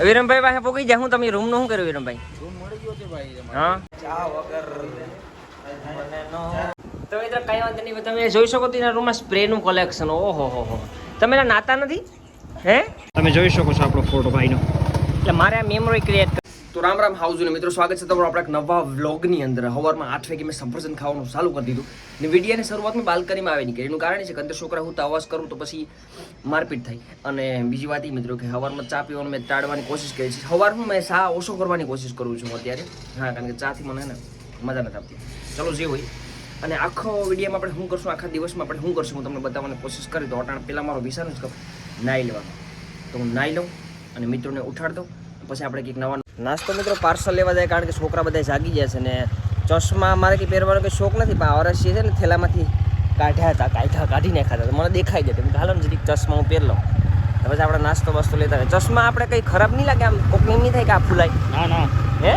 વિરમભાઈ પાસે પોકી જા. હું તમે રૂમ નું શું કર્યું વિરમભાઈ? રૂમ મળી ગયો છે ભાઈ. હા ચા વગર તો મિત્રો કઈ વાંધો નહીં. તમે જોઈ શકો તો એના રૂમમાં સ્પ્રે નું કલેક્શન. ઓહો હો તમે એના નાતા નથી હે? તમે જોઈ શકો છો આપણો ફોટો ભાઈનો. એટલે મારે આ મેમરી ક્રિએટ. તો રામ રામ હાઉઝ મિત્રો, સ્વાગત છે તમારું આપણા એક નવા વ્લોગની અંદર. સવારમાં 8 વાગે મેં સફરજન ખાવાનું ચાલુ કરી દીધું ને વિડીયોની શરૂઆતમાં બાલ્કનીમાં આવી નીકળી. એનું કારણ છે કે અંદર છોકરા હું તો અવાજ કરું તો પછી મારપીટ થાય. અને બીજી વાત એ મિત્રો કે સવારમાં ચા પીવાનું મેં ટાળવાની કોશિશ કરી છે. સવારમાં મેં ચા ઓછો કરવાની કોશિશ કરું છું અત્યારે. હા, કારણ કે ચાથી મને ને મજા નથી આવતી. ચલો જે હોય. અને આખો વિડીયોમાં આપણે શું કરશું, આખા દિવસમાં આપણે શું કરશું હું તમને બતાવવાની કોશિશ કરી. તો અટાણે પહેલાં મારો વિચાર જ નાહી લેવાનો. તો હું નાહી લઉં અને મિત્રોને ઉઠાડ દઉં. પછી આપણે કંઈક નવા નાસ્તો મિત્રો પાર્સલ લેવા જાય, કારણ કે છોકરા બધા જાગી જાય છે. ને ચશ્મા મારે કંઈ પહેરવાનો કંઈ શોખ નથી, પણ અરસી છે ને થેલામાંથી કાઢી નાખ્યા હતા. મને દેખાઈ જાય હાલો ને જરીક ચશ્મા હું પહેર લઉં. પછી આપણે નાસ્તો બાસ્તો લેતા હોય. ચશ્મા આપણે કંઈ ખરાબ નહીં લાગે? આમ કોકની નહીં થાય કે આ ફૂલાય? ના ના હે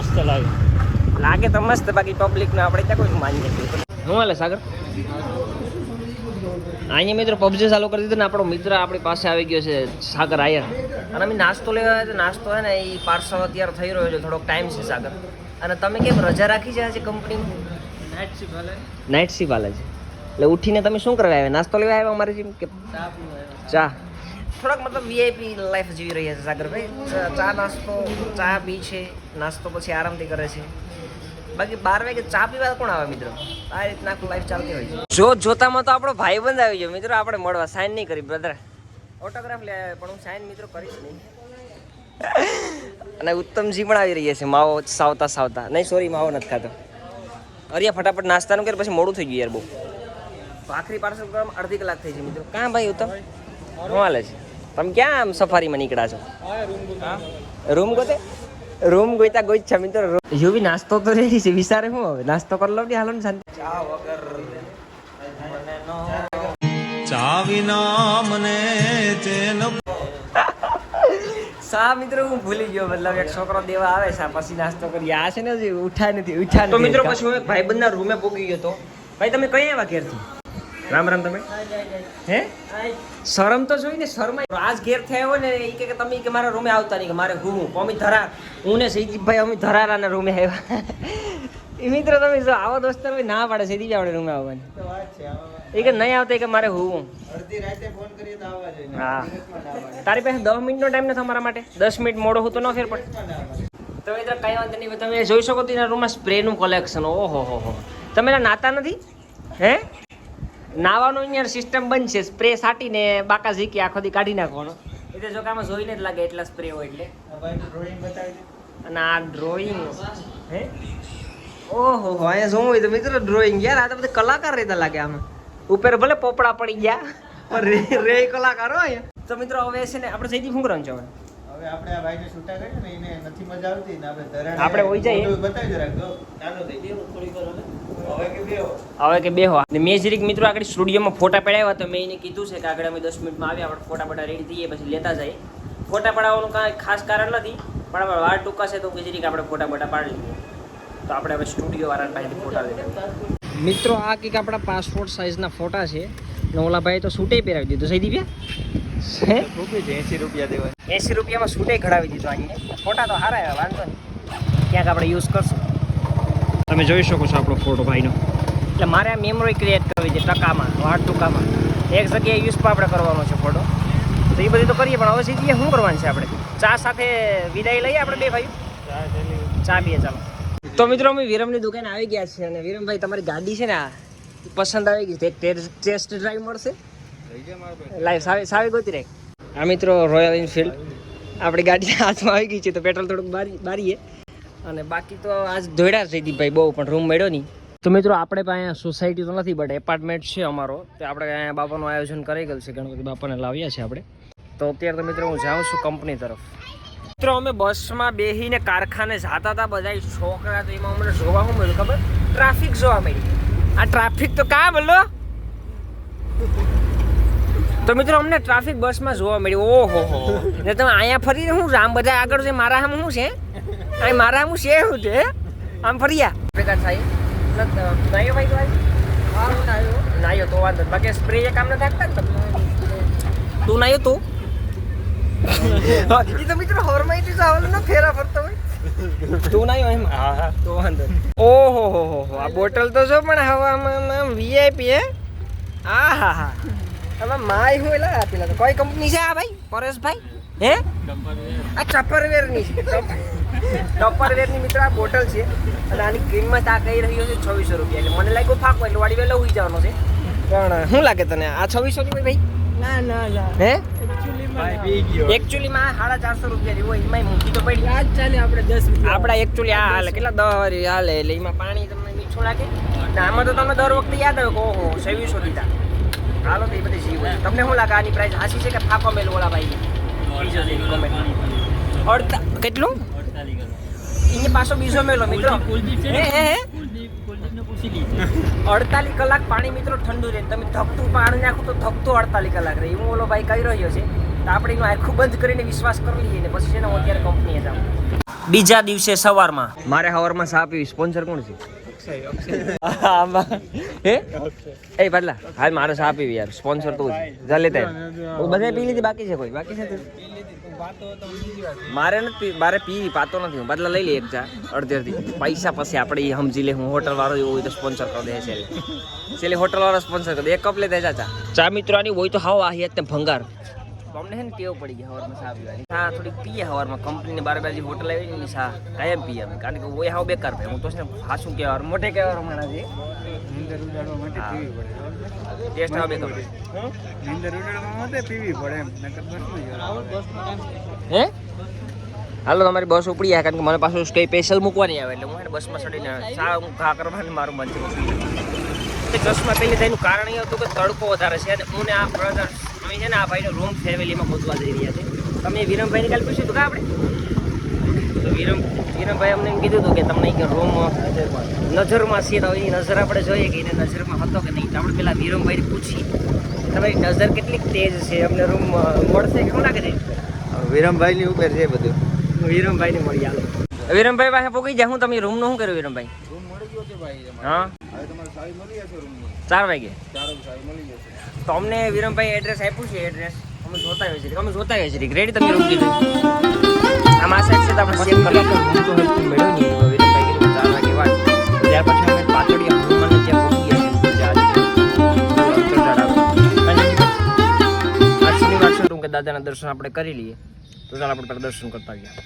લાગે તો મસ્ત. બાકી પબ્લિકને આપણે ત્યાં કોઈ માની નથી. શું હાલે સાગર? અહીંયા મિત્રો પબજી ચાલુ કરી દીધું ને આપણો મિત્ર આપણી પાસે આવી ગયો છે, સાગર આયર. અને અમે નાસ્તો લેવા આવ્યા તો નાસ્તો છે ને એ પાર્સલ અત્યારે થઈ રહ્યો છે, થોડોક ટાઈમ છે સાગર. અને તમે કેમ રજા રાખી છે આજે કંપનીમાં? નાઇટ શિફ્ટ હાલે છે. એટલે ઉઠીને તમે શું કરવા આવ્યા? નાસ્તો લેવા આવ્યા અમારે જેમ કે ચા? થોડાક મતલબ વીઆઈપી લાઈફ જીવી રહ્યા છે સાગરભાઈ. ચા નાસ્તો ચા પી છે, નાસ્તો પછી આરામથી કરે છે. બાકી 12 વાગે ચા પીવા કોણ આવે મિત્રો? આ રીતના આખું લાઈફ ચાલતી હોય છે. જોતામાં તો આપણો ભાઈ બંધ આવી ગયો મિત્રો. આપણે મળવા સાઇન નહીં કરી બ્રધર. ઓટોગ્રાફ લે પણ હું સાઇન મિત્રો કરીશ નહીં. અને ઉત્તમજી પણ આવી રહ્યા છે માવો સાવતા. નહીં સોરી, માવો નથી ખાતો. અરિયા ફટાફટ નાસ્તાનું કરે, પછી મોડું થઈ ગયું યાર બહુ. આખરી પાર્સલ કરવામાં અડધી કલાક થઈ છે મિત્રો. ક્યાં ભાઈ ઉત્તમ? શું હાલે છે? તમે ક્યાં આમ સફારીમાં નીકળ્યા છો? રૂમ ગોતે? રૂમ ગોઈતા મિત્રો. યુવી નાસ્તો તો રેડી છે, વિચારે શું હવે? નાસ્તો કરી લો ને હાલો ને શાંતિ. ચા વગર ચા વિના મને ચેન. સા મિત્રો હું ભૂલી ગયો. મતલબ એક છોકરો દેવા આવે છે, પછી નાસ્તો કરી. આ છે ને ઉઠા નથી. તો મિત્રો પછી હું એક ભાઈબંધના રૂમે પોગી ગયો તો. ભાઈ તમે કઈ આવ્યા ઘેરથી? રામ રામ. તમે હે શરમ તો જોઈ ને, શરમાય. આજ ઘેર થયા હોય ને એ કે તમે કે મારા રૂમે આવતા નહીં, કે મારે હું અમિત ધરાર, હું ને સૈદીપભાઈ અમિત ધરારાના રૂમે આવ્યા. એ મિત્રો તમે જો આવો દોસ્તર ના પાડે સૈદીપ આપણે રૂમે આવવાની. એ કે નહીં આવતા, કે મારે હું હા. તારી પાસે 10 મિનિટનો ટાઈમ નથી અમારા માટે? 10 મિનિટ મોડો હું તો ન ફેર પડે. તો મિત્રો કઈ વાંધો નહીં. તમે જોઈ શકો તો એના રૂમમાં સ્પ્રેનું કલેક્શન. ઓહો હો તમે એના નાતા નથી હે? નાવાનું અહીંયા સિસ્ટમ બંધ છે. સ્પ્રે સાટીને બાકા ઝીકી આખો દી કાઢી નાખવાનો. એટલે જો કે આમાં જોઈને જ લાગે એટલા સ્પ્રે હોય. એટલે અને આ ડ્રોઈંગ હે ઓહો અહીંયા જોવું હોય તો મિત્રો ડ્રોઈંગ યાર આ તો બધા કલાકાર રહેતા લાગે. આમાં ઉપર ભલે પોપડા પડી ગયા પણ રે કલાકાર હોય. તો મિત્રો હવે છે ને આપણે જઈથી શું કરવાનું છે હવે? હવે આપણે આ ભાઈને છૂટા કરીએ ને, એને નથી મજા આવતી ને આપણે હોઈ જઈએ. બતાવી જ રાખજો. ચાલો થઈ ગયો થોડી કરો ને. હવે કે બેહો. મેં જરીક મિત્રો આગળ સ્ટુડિયોમાં ફોટા પડાવ્યા તો મેં એને કીધું છે કે આગળ અમે 10 મિનિટમાં આવ્યા, આપણે ફોટા પડા રેડી થઈએ પછી લેતા જઈએ. ફોટા પડાવવાનું કાંઈ ખાસ કારણ નથી, પણ આપણે વાર ટૂંકા છે તો જરીક આપણે ફોટા બટા પાડી લઈએ. તો આપણે હવે સ્ટુડિયો વાળા પાસેથી ફોટા લેતા. મિત્રો આ કંઈક આપણા પાસપોર્ટ સાઇઝના ફોટા છે ને ઓલા ભાઈ તો સૂટે પહેરાવી દીધું. સહી દીપ્યા 80 રૂપિયા દેવાય. 80 રૂપિયામાં સૂટે ઘડાવી દીધું. અહીંયા ફોટા તો સારા આવ્યા, વાંધો નહીં. ક્યાંક આપણે યુઝ કરશું. તમે જોઈ શકો છો આપણો ફોટો ભાઈનો. એટલે મારે આ મેમરી ક્રિએટ કરવી છે ટકામાં, વાર ટૂંકામાં. એક જગ્યાએ યુઝ પણ આપણે કરવાનો છે ફોટો. તો એ બધી તો કરીએ, પણ હવે સીધી શું કરવાનું છે આપણે? ચા સાથે વિદાય લઈએ આપણે બે ભાઈ. ચા પીએ ચાલો. તો મિત્રો અમે વિરમની દુકાને આવી ગયા છે. અને વિરમભાઈ તમારી ગાડી છે ને આ પસંદ આવી ગઈ છે? એક ટેસ્ટ ડ્રાઈવ મળશે? લાઈવ સાવી ગોતી રહે. આ મિત્રો રોયલ એનફિલ્ડ આપણી ગાડી હાથમાં આવી ગઈ છે. તો પેટ્રોલ થોડુંક બારીએ. અને બાકી તો આજ દોડ્યા છે દીપભાઈ બહુ, પણ રૂમ મળ્યો નહીં. તો મિત્રો આપણે પણ અહીંયા સોસાયટી તો નથી, બટ એપાર્ટમેન્ટ છે અમારો. તો આપણે અહીંયા બાપાનું આયોજન કરી ગયેલું છે, ગણપતિ બાપાને લાવ્યા છે આપણે. તો અત્યારે તો મિત્રો હું જાઉં છું કંપની તરફ. મિત્રો અમે બસમાં બેસીને કારખાને જતા હતા બધા છોકરા. તો એમાં અમને જોવા શું મળ્યું ખબર? ટ્રાફિક જોવા મળી. આ ટ્રાફિક તો કાં બોલો? તો મિત્રો અમને ટ્રાફિક બસમાં જોવા મળ્યું. ઓહો હો ને તમે અહીંયા ફરીને શું આમ બધા આગળ છે? મારા આમ શું છે? અહીં મારા આમ છે શું છે? આમ ફર્યા ભેગા થાય નાયો ભાઈ તો નાયો તો વાંધો. બાકી સ્પ્રે કામ નથી આપતા ને તું નાયો તું? તો મિત્રો હોરમાં તું નહીં હોય એમાં? હા તો વાંધો નહીં. ઓહો હો આ બોટલ તો જો પણ હવામાં વીઆઈપી હે. આ હા હા હવે માય હોય લા પેલા તો કઈ કંપની છે આ ભાઈ પરેશભાઈ હે? આ ટપરવેરની છે. ટપરવેરની મિત્ર આ બોટલ છે અને આની કિંમત આ કહી રહ્યો છે 2600 રૂપિયા. એટલે મને લાગ્યું ફાકો એટલે વાડી વેલો હોઈ જવાનો છે. પણ શું લાગે તને આ 2600 ની હોય ભાઈ? ના ના ના હે? ભાઈ પી ગયો. એકચ્યુઅલી માં 450 રૂપિયા ની હોય એમાં મૂકી તો પડી. આજ ચાલે આપણે 10 રૂપિયા આપડા એકચ્યુઅલી આ હાલે કેટલા 10 વારી હાલે એટલે એમાં પાણી તમને મીઠું લાગે ને આમાં તો તમે દર વખતે યાદ આવે કે ઓહો 2600 દીધા. હાલો તો એ બધી જીવ હોય. તમને શું લાગે આની પ્રાઇસ હાસી છે કે ફાકો મેલ ઓલા ભાઈ? કેટલું? એને પાછો બીજો મેલો મિત્રો. હે હે હે 48 કલાક પાણી મિત્રો ઠંડુ રહે. તમે ધકતું પાણી નાખો તો ધકતું 48 કલાક રહે. એવું ઓલો ભાઈ કહી રહ્યો છે તો આપણે એનું આખું બંધ કરીને વિશ્વાસ કરી લઈએ ને પછી છે ને હું અત્યારે કંપનીએ જાઉં. બીજા દિવસે સવારમાં મારે સવારમાં ચા પીવી. સ્પોન્સર કોણ છે? આમાં હે એ બદલા હાલ મારે ચા પીવી યાર. સ્પોન્સર તું જા લેતા બધા પી લીધી બાકી છે કોઈ બાકી છે? મારે નથી મારે પી પાતો નથી. હું બદલા લઈ લે એક ચા અડધી પૈસા પછી આપણે એ સમજી લે. હું હોટલ વાળો એવું હોય તો સ્પોન્સર કરી દે છે. છેલ્લે હોટલ વાળો સ્પોન્સર કરી દે. એક કપ લેતા ચા ચા મિત્રો આની હોય તો હાવ આહિયત ને ભંગાર. તો અમને છે ને ટેવ પડી ગઈ હવારમાં ચા પીવાની. ચા થોડીક પીએ હવારમાં. કંપનીની બાજુ હોટલ આવી ને ચા કાયમ પીએ અમે. કારણ કે ઓય હાવ બેકાર ભાઈ. હું તો છે ને હાસું કહેવા મોટે કહેવા માણસ છે. નીંદર ઉડાડવા માટે પીવી પડે. ટેસ્ટ હાવ બેકાર. નીંદર ઉડાડવા માટે પીવી પડે એમ. નકર બસમાં હે હાલો તમારી બસ ઉપડી જાય કારણ કે મને પાછું કઈ સ્પેશિયલ મૂકવાની આવે એટલે હું એને બસમાં ચડીને ચા હું ઘા કરવાનું મારું મન છે. ચશ્મા પહેલી થઈનું કારણ એ હતું કે તડકો વધારે છે અને હું ને આ બ્રધર અમે છે ને આ ભાઈનો રૂમ ફેમિલીમાં ગોતવા જઈ રહ્યા છે. તમે વિરમભાઈને કાલે પૂછ્યું હતું કે આપણે તો વિરમભાઈ અમને એમ કીધું હતું કે તમને કે રૂમ નજરમાં છે તો એની નજર આપણે જોઈએ કે એને નજરમાં હતો કે નહીં. તો આપણે પેલા વિરમભાઈને પૂછીએ તમારી નજર કેટલી તેજ છે અમને રૂમ મળશે કે શું લાગે છે? વિરમભાઈ ની ઉપર છે બધું. વિરમભાઈ ને મળી આલો. વિરમભાઈ પાસે પોગી જાય. હું તમે રૂમ નું શું કર્યું વિરમભાઈ? રૂમ મળી ગયો છે ભાઈ. હા હવે તમારે સાવી મળી જશે રૂમ ની. 4 વાગે 4 સાવી મળી જશે. તો અમને વિરમભાઈ એડ્રેસ આપ્યું છે. એડ્રેસ અમે જોતા હોઈએ છીએ. અમે જોતા હોઈએ છીએ. રેડી તમે રૂમ કીધું આમ આ સાઈડ છે તો આપણે ચેક કરી રૂમ તો હલકું મેળવ્યું નહીં. વિરમભાઈ કીધું 4 વાગે વાત. ત્યાર પછી અમે પાછળ રૂમને ત્યાં પહોંચી ગયા છે. કે દાદાના દર્શન આપણે કરી લઈએ તો ચાલ આપણે પહેલા દર્શન કરતા ગયા.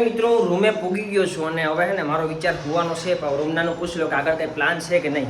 મિત્રો રૂમે પૂગી ગયો છું અને હવે હે ને મારો વિચાર હોવાનો છે પણ રૂમનાનું પૂછ લો કે આગળ કઈ પ્લાન છે કે નહીં.